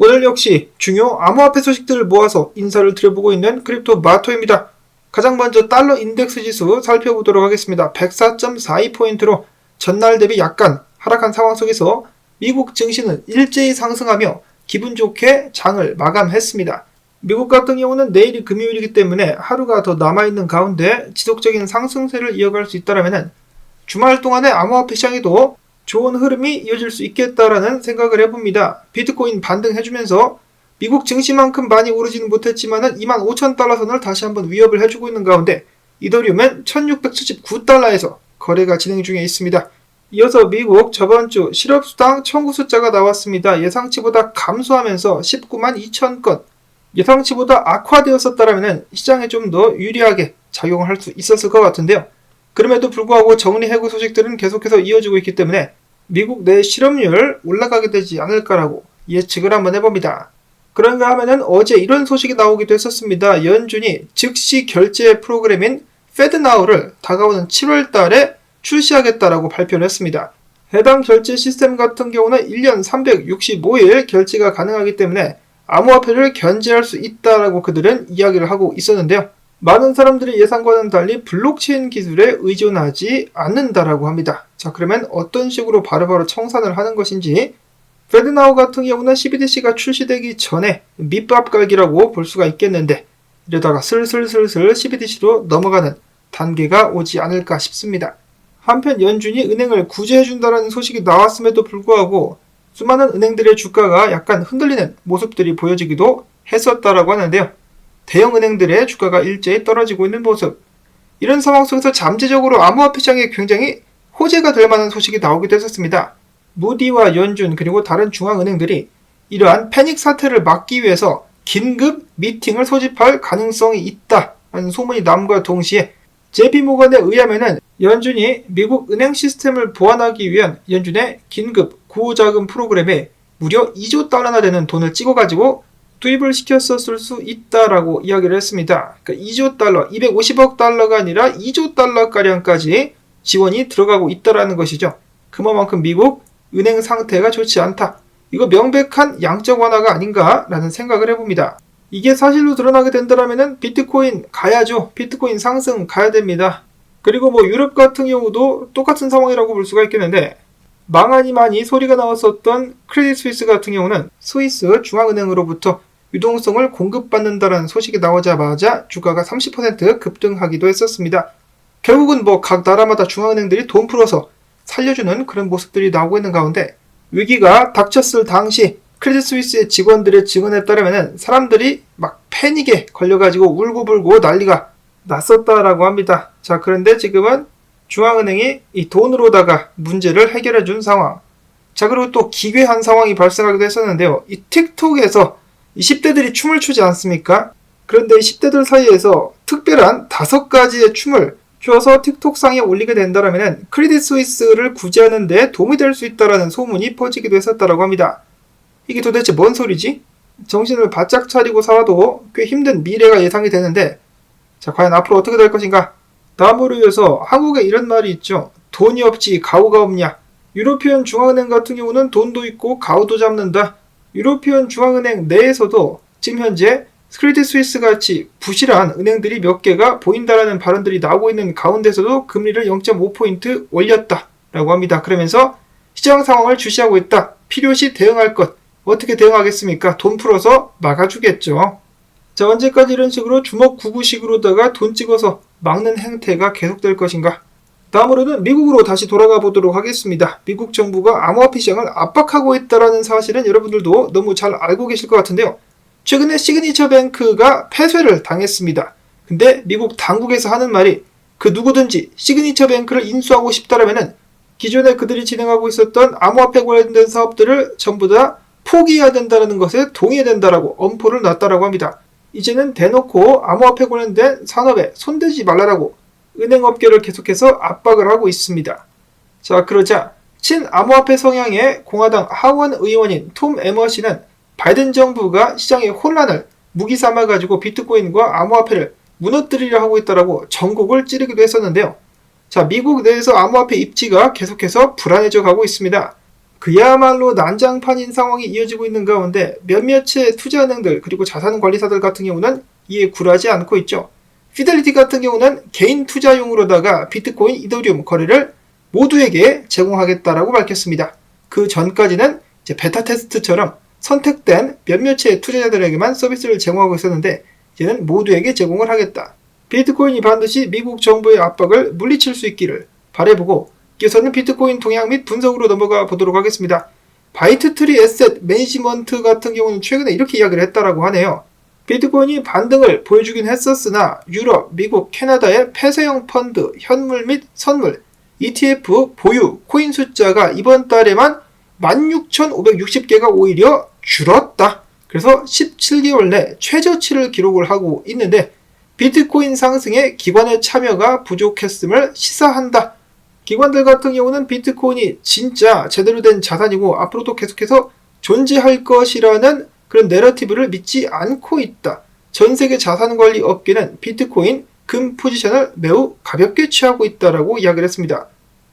오늘 역시 중요 암호화폐 소식들을 모아서 인사를 드려보고 있는 크립토 마토입니다. 가장 먼저 달러 인덱스 지수 살펴보도록 하겠습니다. 104.42포인트로 전날 대비 약간 하락한 상황 속에서 미국 증시는 일제히 상승하며 기분 좋게 장을 마감했습니다. 미국 같은 경우는 내일이 금요일이기 때문에 하루가 더 남아있는 가운데 지속적인 상승세를 이어갈 수 있다면 주말 동안에 암호화폐 시장에도 좋은 흐름이 이어질 수 있겠다라는 생각을 해봅니다. 비트코인 반등해주면서 미국 증시만큼 많이 오르지는 못했지만 25,000달러 선을 다시 한번 위협을 해주고 있는 가운데 이더리움은 1679달러에서 거래가 진행 중에 있습니다. 이어서 미국 저번주 실업수당 청구 숫자가 나왔습니다. 예상치보다 감소하면서 19만 2천 건, 예상치보다 악화되었었다면 시장에 좀 더 유리하게 작용할 수 있었을 것 같은데요. 그럼에도 불구하고 정리해고 소식들은 계속해서 이어지고 있기 때문에 미국 내 실업률 올라가게 되지 않을까라고 예측을 한번 해봅니다. 그런가 하면은 어제 이런 소식이 나오기도 했었습니다. 연준이 즉시 결제 프로그램인 FedNow를 다가오는 7월 달에 출시하겠다라고 발표를 했습니다. 해당 결제 시스템 같은 경우는 1년 365일 결제가 가능하기 때문에 암호화폐를 견제할 수 있다라고 그들은 이야기를 하고 있었는데요. 많은 사람들이 예상과는 달리 블록체인 기술에 의존하지 않는다라고 합니다. 자, 그러면 어떤 식으로 바로바로 청산을 하는 것인지, FedNow 같은 경우는 CBDC가 출시되기 전에 밑밥 깔기라고 볼 수가 있겠는데 이러다가 슬슬 CBDC로 넘어가는 단계가 오지 않을까 싶습니다. 한편 연준이 은행을 구제해준다는 소식이 나왔음에도 불구하고 수많은 은행들의 주가가 약간 흔들리는 모습들이 보여지기도 했었다라고 하는데요. 대형 은행들의 주가가 일제히 떨어지고 있는 모습, 이런 상황 속에서 잠재적으로 암호화폐 시장에 굉장히 호재가 될 만한 소식이 나오기도 했었습니다. 무디와 연준 그리고 다른 중앙은행들이 이러한 패닉 사태를 막기 위해서 긴급 미팅을 소집할 가능성이 있다라는 소문이 남과 동시에 JP모건에 의하면은 연준이 미국 은행 시스템을 보완하기 위한 연준의 긴급 구호자금 프로그램에 무려 2조 달러나 되는 돈을 찍어가지고 투입을 시켰었을 수 있다라고 이야기를 했습니다. 그러니까 2조 달러, 250억 달러가 아니라 2조 달러가량까지 지원이 들어가고 있다라는 것이죠. 그만큼 미국 은행 상태가 좋지 않다. 이거 명백한 양적 완화가 아닌가라는 생각을 해봅니다. 이게 사실로 드러나게 된다면 비트코인 가야죠. 비트코인 상승 가야 됩니다. 그리고 유럽 같은 경우도 똑같은 상황이라고 볼 수가 있겠는데, 망하니 많이 소리가 나왔었던 크레딧 스위스 같은 경우는 스위스 중앙은행으로부터 유동성을 공급받는다는 소식이 나오자마자 주가가 30% 급등하기도 했었습니다. 결국은 각 나라마다 중앙은행들이 돈 풀어서 살려주는 그런 모습들이 나오고 있는 가운데, 위기가 닥쳤을 당시 크레딧 스위스의 직원들의 증언에 따르면 사람들이 패닉에 걸려가지고 울고불고 난리가 났었다라고 합니다. 자, 그런데 지금은 중앙은행이 이 돈으로다가 문제를 해결해 준 상황. 자, 그리고 또 기괴한 상황이 발생하기도 했었는데요. 이 틱톡에서 이 10대들이 춤을 추지 않습니까? 그런데 이 10대들 사이에서 특별한 5가지의 춤을 추어서 틱톡상에 올리게 된다면 크레딧 스위스를 구제하는 데 도움이 될 수 있다는 소문이 퍼지기도 했었다고 합니다. 이게 도대체 뭔 소리지? 정신을 바짝 차리고 살아도 꽤 힘든 미래가 예상이 되는데, 자, 과연 앞으로 어떻게 될 것인가? 다음으로 이어서 한국에 이런 말이 있죠. 돈이 없지 가오가 없냐. 유로피언 중앙은행 같은 경우는 돈도 있고 가오도 잡는다. 유로피언 중앙은행 내에서도 지금 현재 크레딧 스위스 같이 부실한 은행들이 몇 개가 보인다라는 발언들이 나오고 있는 가운데서도 금리를 0.5포인트 올렸다라고 합니다. 그러면서 시장 상황을 주시하고 있다. 필요시 대응할 것. 어떻게 대응하겠습니까? 돈 풀어서 막아주겠죠. 자, 언제까지 이런 식으로 주먹구구식으로다가 돈 찍어서 막는 행태가 계속될 것인가? 다음으로는 미국으로 다시 돌아가 보도록 하겠습니다. 미국 정부가 암호화폐 시장을 압박하고 있다는 사실은 여러분들도 너무 잘 알고 계실 것 같은데요. 최근에 시그니처 뱅크가 폐쇄를 당했습니다. 근데 미국 당국에서 하는 말이, 그 누구든지 시그니처 뱅크를 인수하고 싶다라면은 기존에 그들이 진행하고 있었던 암호화폐 관련된 사업들을 전부 다 포기해야 된다는 것에 동의해야 된다라고 엄포를 놨다라고 합니다. 이제는 대놓고 암호화폐 관련된 산업에 손대지 말라라고 은행업계를 계속해서 압박을 하고 있습니다. 자, 그러자 친암호화폐 성향의 공화당 하원 의원인 톰 에머시는 바이든 정부가 시장의 혼란을 무기 삼아가지고 비트코인과 암호화폐를 무너뜨리려 하고 있다라고 전곡을 찌르기도 했었는데요. 자, 미국 내에서 암호화폐 입지가 계속해서 불안해져 가고 있습니다. 그야말로 난장판인 상황이 이어지고 있는 가운데 몇몇의 투자은행들 그리고 자산관리사들 같은 경우는 이에 굴하지 않고 있죠. 피델리티 같은 경우는 개인 투자용으로다가 비트코인, 이더리움 거래를 모두에게 제공하겠다라고 밝혔습니다. 그 전까지는 이제 베타 테스트처럼 선택된 몇몇의 투자자들에게만 서비스를 제공하고 있었는데 이제는 모두에게 제공을 하겠다. 비트코인이 반드시 미국 정부의 압박을 물리칠 수 있기를 바라보고 이어서는 비트코인 동향 및 분석으로 넘어가 보도록 하겠습니다. 바이트트리 에셋 매니지먼트 같은 경우는 최근에 이렇게 이야기를 했다라고 하네요. 비트코인이 반등을 보여주긴 했었으나 유럽, 미국, 캐나다의 폐쇄형 펀드, 현물 및 선물, ETF 보유 코인 숫자가 이번 달에만 16,560개가 오히려 줄었다. 그래서 17개월 내 최저치를 기록을 하고 있는데 비트코인 상승에 기관의 참여가 부족했음을 시사한다. 기관들 같은 경우는 비트코인이 진짜 제대로 된 자산이고 앞으로도 계속해서 존재할 것이라는 그런 내러티브를 믿지 않고 있다. 전 세계 자산관리 업계는 비트코인, 금 포지션을 매우 가볍게 취하고 있다라고 이야기를 했습니다.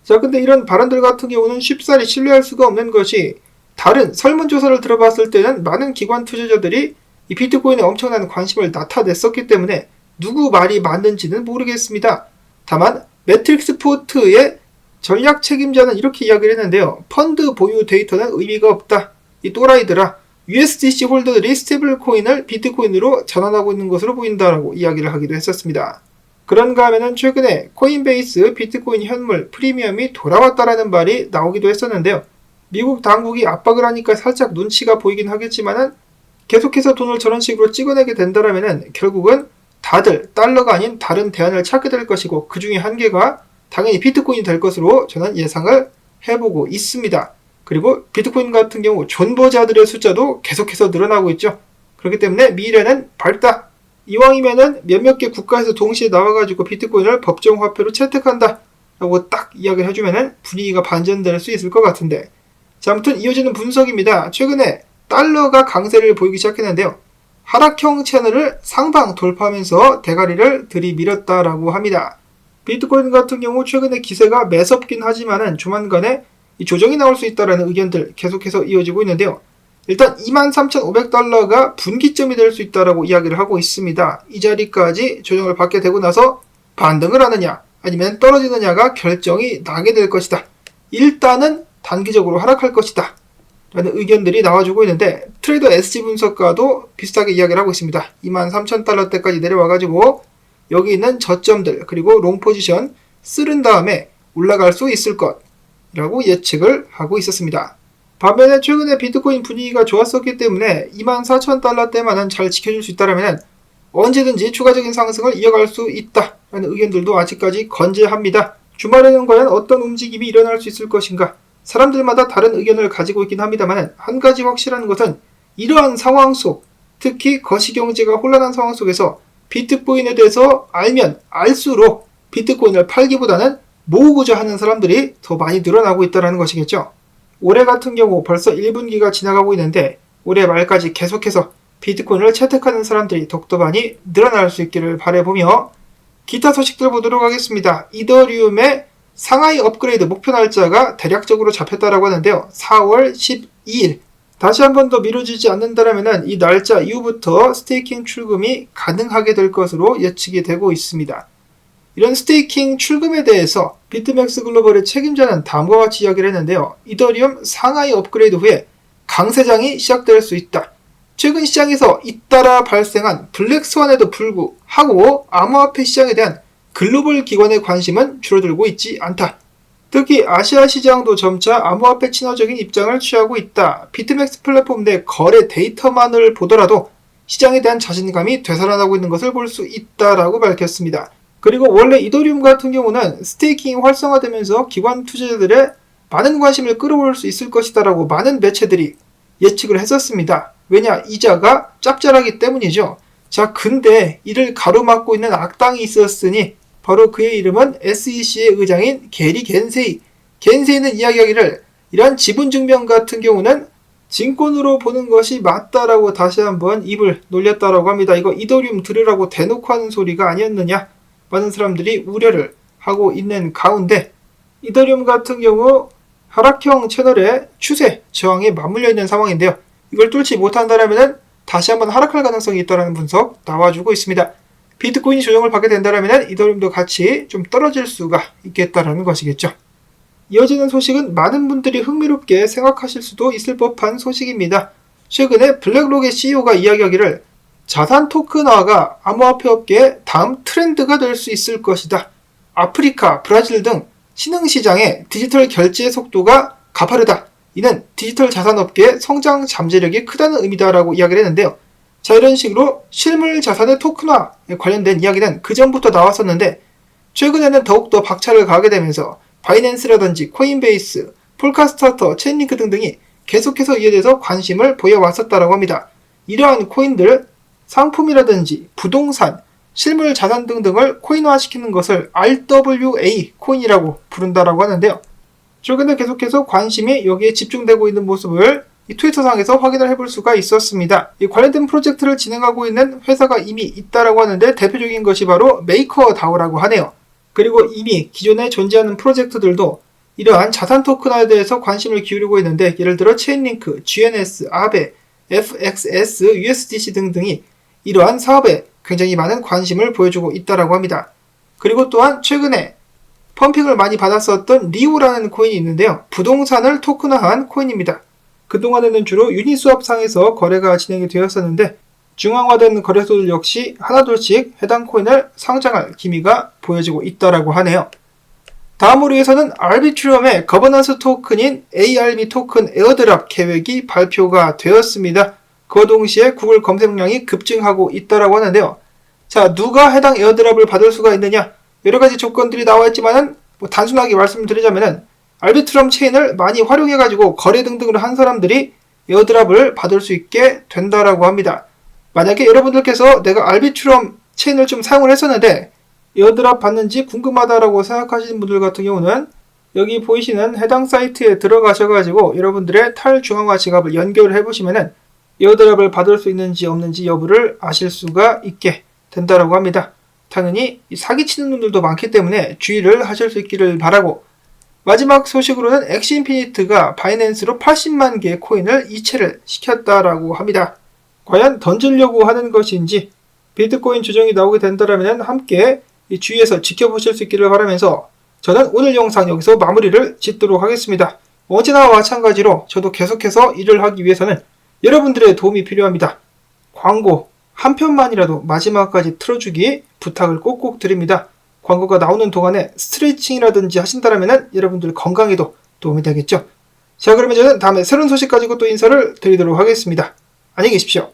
자, 근데 이런 발언들 같은 경우는 쉽사리 신뢰할 수가 없는 것이 다른 설문조사를 들어봤을 때는 많은 기관 투자자들이 이 비트코인에 엄청난 관심을 나타냈었기 때문에 누구 말이 맞는지는 모르겠습니다. 다만 매트릭스 포트의 전략 책임자는 이렇게 이야기를 했는데요. 펀드 보유 데이터는 의미가 없다. 이 또라이들아. USDC 홀더들이 스테이블 코인을 비트코인으로 전환하고 있는 것으로 보인다라고 이야기를 하기도 했었습니다. 그런가 하면은 최근에 코인베이스 비트코인 현물 프리미엄이 돌아왔다라는 말이 나오기도 했었는데요. 미국 당국이 압박을 하니까 살짝 눈치가 보이긴 하겠지만은 계속해서 돈을 저런 식으로 찍어내게 된다라면은 결국은 다들 달러가 아닌 다른 대안을 찾게 될 것이고 그 중에 한 개가 당연히 비트코인이 될 것으로 저는 예상을 해보고 있습니다. 그리고 비트코인 같은 경우 존버자들의 숫자도 계속해서 늘어나고 있죠. 그렇기 때문에 미래는 밝다. 이왕이면은 몇몇 개 국가에서 동시에 나와가지고 비트코인을 법정화폐로 채택한다 라고 딱 이야기를 해주면은 분위기가 반전될 수 있을 것 같은데. 자, 아무튼 이어지는 분석입니다. 최근에 달러가 강세를 보이기 시작했는데요. 하락형 채널을 상방 돌파하면서 대가리를 들이밀었다라고 합니다. 비트코인 같은 경우 최근에 기세가 매섭긴 하지만은 조만간에 이 조정이 나올 수 있다라는 의견들 계속해서 이어지고 있는데요. 일단 23,500달러가 분기점이 될 수 있다라고 이야기를 하고 있습니다. 이 자리까지 조정을 받게 되고 나서 반등을 하느냐 아니면 떨어지느냐가 결정이 나게 될 것이다. 일단은 단기적으로 하락할 것이다 라는 의견들이 나와주고 있는데 트레이더 SG 분석가도 비슷하게 이야기를 하고 있습니다. 23,000달러대까지 내려와가지고 여기 있는 저점들 그리고 롱 포지션 쓸은 다음에 올라갈 수 있을 것이라고 예측을 하고 있었습니다. 반면에 최근에 비트코인 분위기가 좋았었기 때문에 24,000달러대만은 잘 지켜줄 수 있다면 언제든지 추가적인 상승을 이어갈 수 있다라는 의견들도 아직까지 건재합니다. 주말에는 과연 어떤 움직임이 일어날 수 있을 것인가? 사람들마다 다른 의견을 가지고 있긴 합니다만 한 가지 확실한 것은 이러한 상황 속, 특히 거시경제가 혼란한 상황 속에서 비트코인에 대해서 알면 알수록 비트코인을 팔기보다는 모으고자 하는 사람들이 더 많이 늘어나고 있다는 것이겠죠. 올해 같은 경우 벌써 1분기가 지나가고 있는데 올해 말까지 계속해서 비트코인을 채택하는 사람들이 더욱더 많이 늘어날 수 있기를 바라보며 기타 소식들 보도록 하겠습니다. 이더리움의 상하이 업그레이드 목표 날짜가 대략적으로 잡혔다라고 하는데요. 4월 12일. 다시 한 번 더 미뤄지지 않는다면 이 날짜 이후부터 스테이킹 출금이 가능하게 될 것으로 예측이 되고 있습니다. 이런 스테이킹 출금에 대해서 비트맥스 글로벌의 책임자는 다음과 같이 이야기를 했는데요. 이더리움 상하이 업그레이드 후에 강세장이 시작될 수 있다. 최근 시장에서 잇따라 발생한 블랙스완에도 불구하고 암호화폐 시장에 대한 글로벌 기관의 관심은 줄어들고 있지 않다. 특히 아시아 시장도 점차 암호화폐 친화적인 입장을 취하고 있다. 비트맥스 플랫폼 내 거래 데이터만을 보더라도 시장에 대한 자신감이 되살아나고 있는 것을 볼 수 있다라고 밝혔습니다. 그리고 원래 이더리움 같은 경우는 스테이킹이 활성화되면서 기관 투자자들의 많은 관심을 끌어올 수 있을 것이다라고 많은 매체들이 예측을 했었습니다. 왜냐? 이자가 짭짤하기 때문이죠. 자, 근데 이를 가로막고 있는 악당이 있었으니 바로 그의 이름은 SEC의 의장인 게리 겐세이. 겐세이는 이야기하기를 이러한 지분 증명 같은 경우는 증권으로 보는 것이 맞다라고 다시 한번 입을 놀렸다라고 합니다. 이거 이더리움 들으라고 대놓고 하는 소리가 아니었느냐? 많은 사람들이 우려를 하고 있는 가운데 이더리움 같은 경우 하락형 채널의 추세, 저항이 맞물려 있는 상황인데요. 이걸 뚫지 못한다면 다시 한번 하락할 가능성이 있다는 분석 나와주고 있습니다. 비트코인이 조정을 받게 된다면 이더리움도 같이 좀 떨어질 수가 있겠다라는 것이겠죠. 이어지는 소식은 많은 분들이 흥미롭게 생각하실 수도 있을 법한 소식입니다. 최근에 블랙록의 CEO가 이야기하기를 자산 토큰화가 암호화폐 업계의 다음 트렌드가 될 수 있을 것이다. 아프리카, 브라질 등 신흥시장의 디지털 결제 속도가 가파르다. 이는 디지털 자산업계의 성장 잠재력이 크다는 의미다라고 이야기를 했는데요. 자, 이런 식으로 실물 자산의 토큰화에 관련된 이야기는 그전부터 나왔었는데 최근에는 더욱더 박차를 가하게 되면서 바이낸스라든지 코인베이스, 폴카스타터, 체인링크 등등이 계속해서 이에 대해서 관심을 보여왔었다라고 합니다. 이러한 코인들, 상품이라든지 부동산, 실물 자산 등등을 코인화시키는 것을 RWA 코인이라고 부른다라고 하는데요. 최근에 계속해서 관심이 여기에 집중되고 있는 모습을 이 트위터상에서 확인을 해볼 수가 있었습니다. 이 관련된 프로젝트를 진행하고 있는 회사가 이미 있다라고 하는데 대표적인 것이 바로 메이커다오라고 하네요. 그리고 이미 기존에 존재하는 프로젝트들도 이러한 자산 토큰화에 대해서 관심을 기울이고 있는데 예를 들어 체인링크, GNS, 아베, FXS, USDC 등등이 이러한 사업에 굉장히 많은 관심을 보여주고 있다라고 합니다. 그리고 또한 최근에 펌핑을 많이 받았었던 리오라는 코인이 있는데요. 부동산을 토큰화한 코인입니다. 그동안에는 주로 유니스왑상에서 거래가 진행이 되었었는데 중앙화된 거래소들 역시 하나둘씩 해당 코인을 상장할 기미가 보여지고 있다라고 하네요. 다음으로 해서는 알비트리움의 거버넌스 토큰인 ARB 토큰 에어드랍 계획이 발표가 되었습니다. 그와 동시에 구글 검색량이 급증하고 있다라고 하는데요. 자, 누가 해당 에어드랍을 받을 수가 있느냐? 여러가지 조건들이 나와 있지만은 단순하게 말씀드리자면은 알비트리움 체인을 많이 활용해가지고 거래 등등을 한 사람들이 에어드랍을 받을 수 있게 된다라고 합니다. 만약에 여러분들께서 내가 알비트리움 체인을 좀 사용을 했었는데 에어드랍 받는지 궁금하다라고 생각하시는 분들 같은 경우는 여기 보이시는 해당 사이트에 들어가셔가지고 여러분들의 탈중앙화 지갑을 연결을 해보시면은 에어드랍을 받을 수 있는지 없는지 여부를 아실 수가 있게 된다라고 합니다. 당연히 사기치는 놈들도 많기 때문에 주의를 하실 수 있기를 바라고, 마지막 소식으로는 엑시인피니트가 바이낸스로 80만 개의 코인을 이체를 시켰다라고 합니다. 과연 던지려고 하는 것인지 비트코인 조정이 나오게 된다면 함께 주위에서 지켜보실 수 있기를 바라면서 저는 오늘 영상 여기서 마무리를 짓도록 하겠습니다. 어제나와 마찬가지로 저도 계속해서 일을 하기 위해서는 여러분들의 도움이 필요합니다. 광고 한 편만이라도 마지막까지 틀어주기 부탁을 꼭꼭 드립니다. 광고가 나오는 동안에 스트레칭이라든지 하신다면 여러분들 건강에도 도움이 되겠죠. 자, 그러면 저는 다음에 새로운 소식 가지고 또 인사를 드리도록 하겠습니다. 안녕히 계십시오.